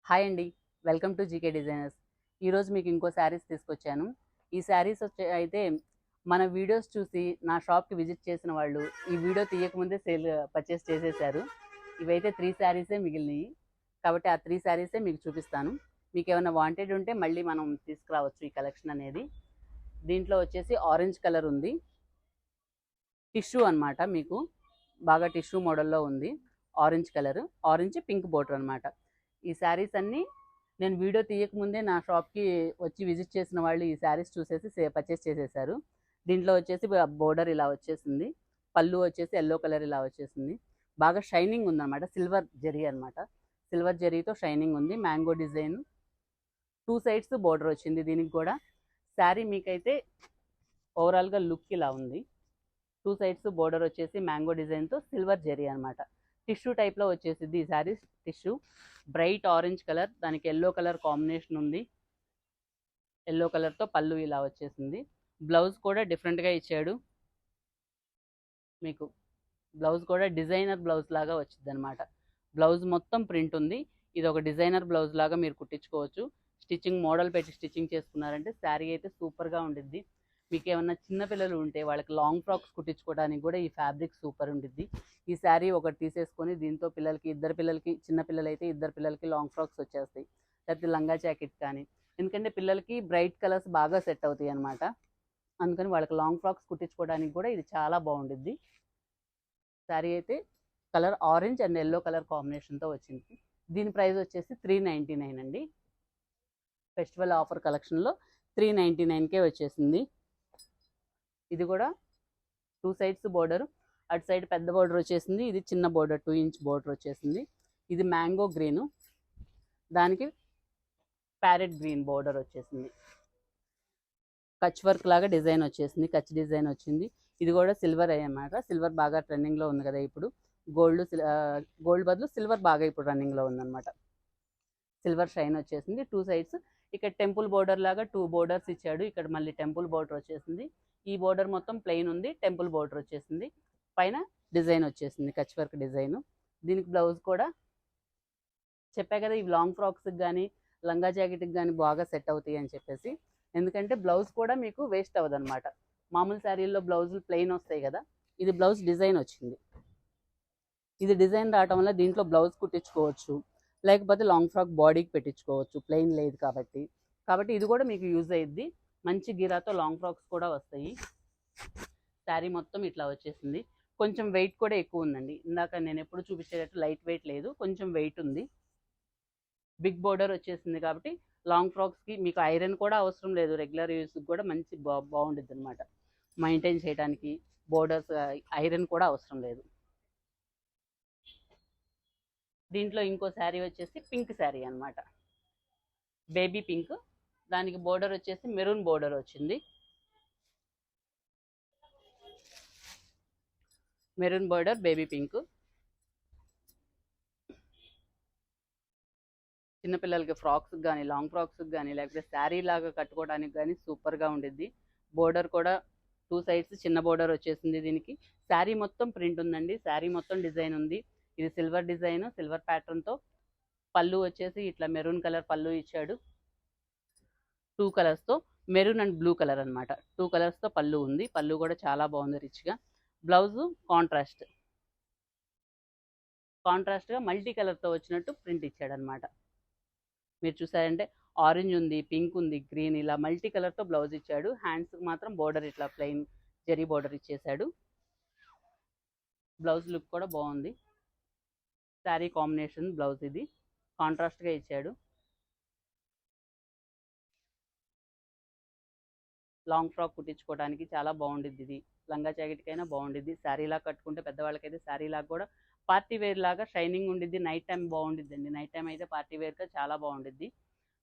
Hi అండి, welcome to GK designers. ఈరోజు మీకు ఇంకో శారీస్ తీసుకొచ్చాను. ఈ శారీస్ అయితే మన వీడియోస్ చూసి నా షాప్కి విజిట్ చేసిన వాళ్ళు ఈ వీడియో తీయకముందే పర్చేస్ చేసేసారు. ఇవైతే 3 శారీసే మిగిలినాయి కాబట్టి ఆ 3 శారీసే మీకు చూపిస్తాను. మీకు ఏమైనా వాంటెడ్ ఉంటే మళ్ళీ మనం తీసుకురావచ్చు ఈ కలెక్షన్ అనేది. దీంట్లో వచ్చేసి ఆరెంజ్ కలర్ ఉంది, టిష్యూ అనమాట, మీకు బాగా టిష్యూ మోడల్లో ఉంది. Orange colour, orange pink border అనమాట. ఈ శారీస్ అన్నీ నేను వీడియో తీయకముందే నా షాప్కి వచ్చి విజిట్ చేసిన వాళ్ళు ఈ శారీస్ చూసేసి పర్చేస్ చేసేసారు. దీంట్లో వచ్చేసి బోర్డర్ ఇలా వచ్చేసింది, పళ్ళు వచ్చేసి ఎల్లో కలర్ ఇలా వచ్చేసింది. బాగా షైనింగ్ ఉందన్నమాట, సిల్వర్ జరీ అనమాట. సిల్వర్ జరీతో షైనింగ్ ఉంది. మ్యాంగో డిజైన్, 2 సైడ్స్ బోర్డర్ వచ్చింది దీనికి కూడా. శారీ మీకైతే ఓవరాల్గా లుక్ ఇలా ఉంది. 2 సైడ్స్ బోర్డర్ వచ్చేసి మ్యాంగో డిజైన్తో సిల్వర్ జరీ అనమాట. టిష్యూ టైప్లో వచ్చేసింది ఈ sari. Tissue bright orange colour, దానికి ఎల్లో కలర్ కాంబినేషన్ ఉంది. ఎల్లో కలర్తో పళ్ళు ఇలా వచ్చేసింది. బ్లౌజ్ కూడా డిఫరెంట్గా ఇచ్చాడు మీకు. బ్లౌజ్ కూడా డిజైనర్ బ్లౌజ్ లాగా వచ్చింది అనమాట. బ్లౌజ్ మొత్తం ప్రింట్ ఉంది. ఇది ఒక డిజైనర్ బ్లౌజ్ లాగా మీరు కుట్టించుకోవచ్చు. స్టిచ్చింగ్ మోడల్ పెట్టి స్టిచ్చింగ్ చేసుకున్నారంటే శారీ అయితే సూపర్గా ఉండిద్ది. మీకు ఏమన్నా చిన్నపిల్లలు ఉంటే వాళ్ళకి లాంగ్ ఫ్రాక్స్ కుట్టించుకోవడానికి కూడా ఈ ఫ్యాబ్రిక్ సూపర్ ఉండిద్ది. ఈ శారీ ఒకటి తీసేసుకొని దీంతో పిల్లలకి, ఇద్దరు పిల్లలకి, చిన్న పిల్లలు అయితే ఇద్దరు పిల్లలకి లాంగ్ ఫ్రాక్స్ వచ్చేస్తాయి, లేకపోతే లంగా జాకెట్ కానీ. ఎందుకంటే పిల్లలకి బ్రైట్ కలర్స్ బాగా సెట్ అవుతాయి అనమాట. అందుకని వాళ్ళకి లాంగ్ ఫ్రాక్స్ కుట్టించుకోవడానికి కూడా ఇది చాలా బాగుండిద్ది. శారీ అయితే colour orange and yellow colour కాంబినేషన్తో వచ్చింది. దీని ప్రైస్ వచ్చేసి 399 అండి. ఫెస్టివల్ ఆఫర్ కలెక్షన్లో 399కే వచ్చేసింది. ఇది కూడా 2 సైడ్స్ బోర్డర్, అటు సైడ్ పెద్ద బోర్డర్ వచ్చేసింది, ఇది చిన్న బోర్డర్ 2 ఇంచ్ బోర్డర్ వచ్చేసింది. ఇది మ్యాంగో గ్రీను, దానికి ప్యారెట్ గ్రీన్ బోర్డర్ వచ్చేసింది. కచ్ వర్క్ లాగా డిజైన్ వచ్చేసింది, కచ్ డిజైన్ వచ్చింది. ఇది కూడా సిల్వర్ అన్నమాట. సిల్వర్ బాగా ట్రెండింగ్లో ఉంది కదా ఇప్పుడు. గోల్డ్ బదులు సిల్వర్ బాగా ఇప్పుడు రన్నింగ్లో ఉందన్నమాట. సిల్వర్ షైన్ వచ్చేసింది. 2 సైడ్స్ ఇక్కడ టెంపుల్ బోర్డర్ లాగా 2 బోర్డర్స్ ఇచ్చాడు. ఇక్కడ మళ్ళీ టెంపుల్ బోర్డర్ వచ్చేసింది. ఈ బోర్డర్ మొత్తం ప్లెయిన్ ఉంది, టెంపుల్ బోర్డర్ వచ్చేసింది. పైన డిజైన్ వచ్చేసింది, కచ్ వర్క్ డిజైన్. దీనికి బ్లౌజ్ కూడా చెప్పా కదా, ఇవి లాంగ్ ఫ్రాక్స్కి కానీ లంగా జాకెట్కి కానీ బాగా సెట్ అవుతాయి అని చెప్పేసి. ఎందుకంటే బ్లౌజ్ కూడా మీకు వేస్ట్ అవ్వదు అనమాట. మామూలు శారీల్లో బ్లౌజులు ప్లెయిన్ వస్తాయి కదా, ఇది బ్లౌజ్ డిజైన్ వచ్చింది. ఇది డిజైన్ రావటం వల్ల దీంట్లో బ్లౌజ్ కుట్టించుకోవచ్చు, లేకపోతే లాంగ్ ఫ్రాక్ బాడీకి పెట్టించుకోవచ్చు, ప్లెయిన్ లేదు కాబట్టి. ఇది కూడా మీకు యూజ్ అయ్యిద్ది. మంచి గిరాతో లాంగ్ ఫ్రాక్స్ కూడా వస్తాయి. శారీ మొత్తం ఇట్లా వచ్చేసింది. కొంచెం వెయిట్ కూడా ఎక్కువ ఉందండి. ఇందాక నేను ఎప్పుడు చూపించేటట్టు లైట్ వెయిట్ లేదు, కొంచెం వెయిట్ ఉంది. బిగ్ బోర్డర్ వచ్చేసింది కాబట్టి లాంగ్ ఫ్రాక్స్కి మీకు ఐరన్ కూడా అవసరం లేదు. రెగ్యులర్ యూస్కి కూడా మంచి బాగుంటుంది అనమాట. మెయింటైన్ చేయడానికి బోర్డర్స్ ఐరన్ కూడా అవసరం లేదు. దీంట్లో ఇంకో శారీ వచ్చేసి పింక్ శారీ అనమాట, బేబీ పింక్. దానికి బోర్డర్ వచ్చేసి మెరూన్ బోర్డర్ వచ్చింది. Maroon border, baby pink. చిన్నపిల్లలకి ఫ్రాక్స్కి కానీ, లాంగ్ ఫ్రాక్స్కి కానీ, లేకపోతే శారీ లాగా కట్టుకోవడానికి కానీ సూపర్గా ఉండిద్ది. బోర్డర్ కూడా 2 సైడ్స్ చిన్న బోర్డర్ వచ్చేసింది. దీనికి శారీ మొత్తం ప్రింట్ ఉందండి, శారీ మొత్తం డిజైన్ ఉంది. ఇది సిల్వర్ డిజైన్, సిల్వర్ ప్యాటర్న్తో. పళ్ళు వచ్చేసి ఇట్లా మెరూన్ కలర్ పళ్ళు ఇచ్చాడు. 2 కలర్స్తో, మెరూన్ అండ్ బ్లూ కలర్ అనమాట. 2 కలర్స్తో పళ్ళు ఉంది. పళ్ళు కూడా చాలా బాగుంది, రిచ్గా. బ్లౌజు కాంట్రాస్ట్గా మల్టీ కలర్తో వచ్చినట్టు ప్రింట్ ఇచ్చాడనమాట. మీరు చూసారంటే ఆరెంజ్ ఉంది, పింక్ ఉంది, గ్రీన్, ఇలా మల్టీ కలర్తో బ్లౌజ్ ఇచ్చాడు. హ్యాండ్స్కి మాత్రం బోర్డర్ ఇట్లా ప్లెయిన్ జరీ బోర్డర్ ఇచ్చేసాడు. బ్లౌజ్ లుక్ కూడా బాగుంది. శారీ కాంబినేషన్ బ్లౌజ్ ఇది కాంట్రాస్ట్గా ఇచ్చాడు. లాంగ్ ఫ్రాక్ కుట్టించుకోవడానికి చాలా బాగుండిద్ది. ఇది లంగా జాకెట్కైనా బాగుండిద్ది. శారీలాగా కట్టుకుంటే పెద్దవాళ్ళకైతే శారీలాగా కూడా పార్టీ వేర్ లాగా షైనింగ్ ఉండిద్ది. నైట్ టైం బాగుండిద్ది అండి. నైట్ టైం అయితే పార్టీ వేర్గా చాలా బాగుండిద్ది.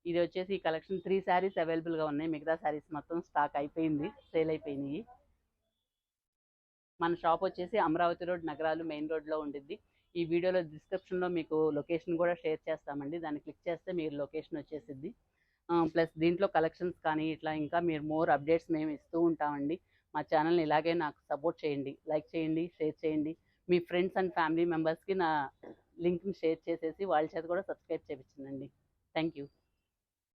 ఇది వచ్చేసి ఈ కలెక్షన్ 3 శారీస్ అవైలబుల్గా ఉన్నాయి. మిగతా శారీస్ మొత్తం స్టాక్ అయిపోయింది, సేల్ అయిపోయినాయి. మన షాప్ వచ్చేసి అమరావతి రోడ్, నగరాలు మెయిన్ రోడ్లో ఉండిద్ది. ఈ వీడియోలో డిస్క్రిప్షన్లో మీకు లొకేషన్ కూడా షేర్ చేస్తామండి. దాన్ని క్లిక్ చేస్తే మీరు లొకేషన్ వచ్చేసిద్ది. ప్లస్ దీంట్లో కలెక్షన్స్ కానీ ఇట్లా ఇంకా మీరు మోర్ అప్డేట్స్ మేము ఇస్తూ ఉంటామండి. మా ఛానల్ని ఇలాగే నాకు సపోర్ట్ చేయండి, లైక్ చేయండి, షేర్ చేయండి. మీ ఫ్రెండ్స్ అండ్ ఫ్యామిలీ మెంబర్స్కి నా లింక్ని షేర్ చేసేసి వాళ్ళ చేత కూడా సబ్స్క్రైబ్ చేయించండి. Thank you.